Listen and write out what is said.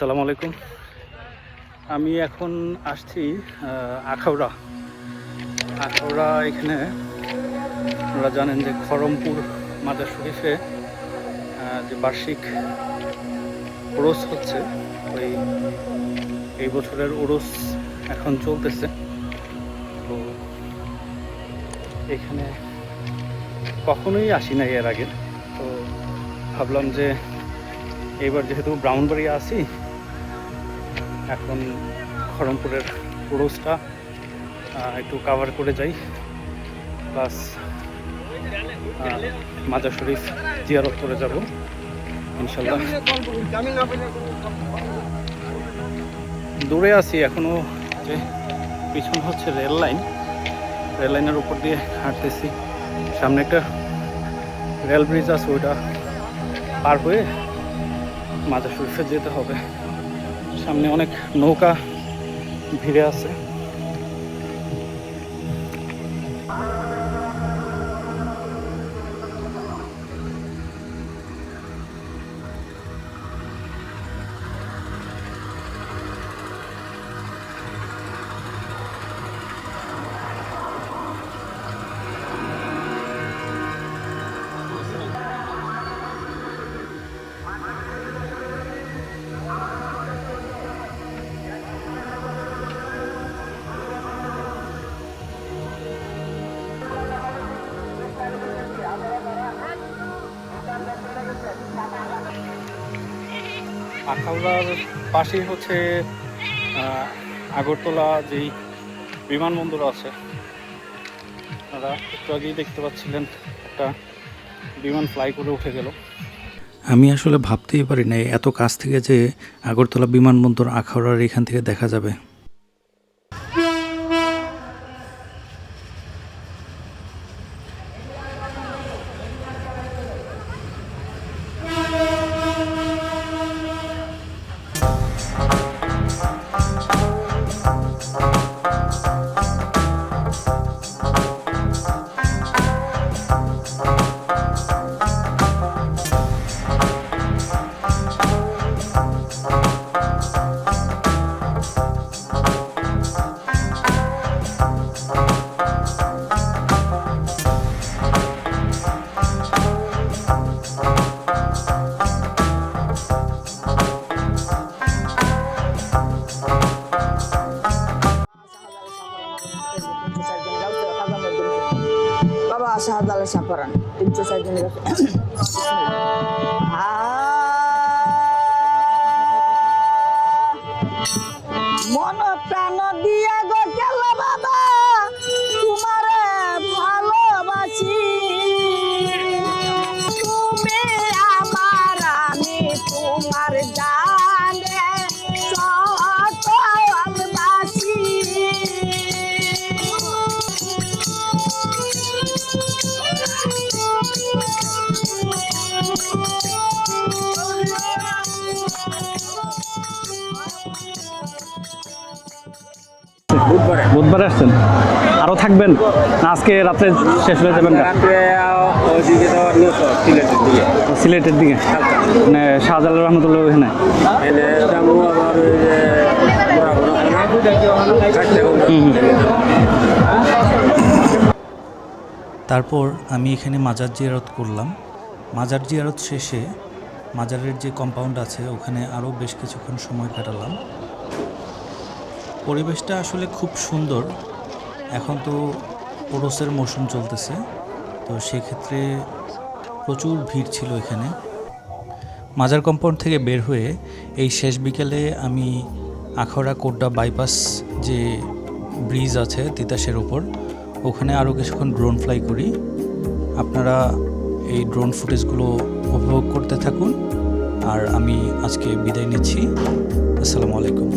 আসসালামু আলাইকুম। আমি এখন আসছি আখাউড়া। এখানে আপনারা জানেন যে খড়মপুর মাজার শরীফে যে বার্ষিক উরুস হচ্ছে, এই বছরের উরুস এখন চলতেছে। তো এখানে কখনোই আসি নাই এর আগে, তো ভাবলাম যে এবার যেহেতু ব্রাহ্মণবাড়িয়া আছি, এখন খড়মপুরের উরুসটা একটু কাভার করে যাই, প্লাস মাজার শরীফ জিয়ারত করে যাব ইনশাল্লাহ। দূরে আছি এখনো, যে পিছন হচ্ছে রেল লাইনের উপর দিয়ে হাঁটতেছি। সামনে একটা রেল ব্রিজ আছে, ওইটা পার হয়ে মাজার শরীফে যেতে হবে। সামনে অনেক নৌকা ভিড়ে আছে। আখাউড়ার পাশেই হচ্ছে আগরতলা যেই বিমানবন্দর আছে, আপনারা একটু আগেই দেখতে পাচ্ছিলেন একটা বিমান ফ্লাই করে উঠে গেল। আমি আসলে ভাবতেই পারি না এত কাছ থেকে যে আগরতলা বিমানবন্দর আখাউড়ার এখান থেকে দেখা যাবে। Sahabat samparan, tim saya ini. Mono prano dia go kela baba, tumare bhalobasi. Tumi amar ami tumar jane, soto albasi. বুধবারে আসছেন, আরো থাকবেন না? আজকে রাত্রে শেষ হয়ে যাবেন? সিলেটের দিকে মানে শাহজালাল রহমতুল্লাহ ওখানে। তারপর আমি এখানে মাজার জিয়ারত করলাম। মাজার জিয়ারত শেষে মাজারের যে কম্পাউন্ড আছে ওখানে আরও বেশ কিছুক্ষণ সময় কাটালাম। পরিবেশটা আসলে খুব সুন্দর। এখন তো ওরসের মৌসুম চলতেছে, তো সেক্ষেত্রে প্রচুর ভিড় ছিল এখানে। মাজার কম্পাউন্ড থেকে বের হয়ে এই শেষ বিকেলে আমি আখাউড়া কোড্ডা বাইপাস যে ব্রিজ আছে তিতাসের ওপর, ওখানে আরও কিছুক্ষণ ড্রোন ফ্লাই করি। আপনারা এই ড্রোন ফুটেজগুলো উপভোগ করতে থাকুন, আর আমি আজকে বিদায় নিচ্ছি। আসসালামু আলাইকুম।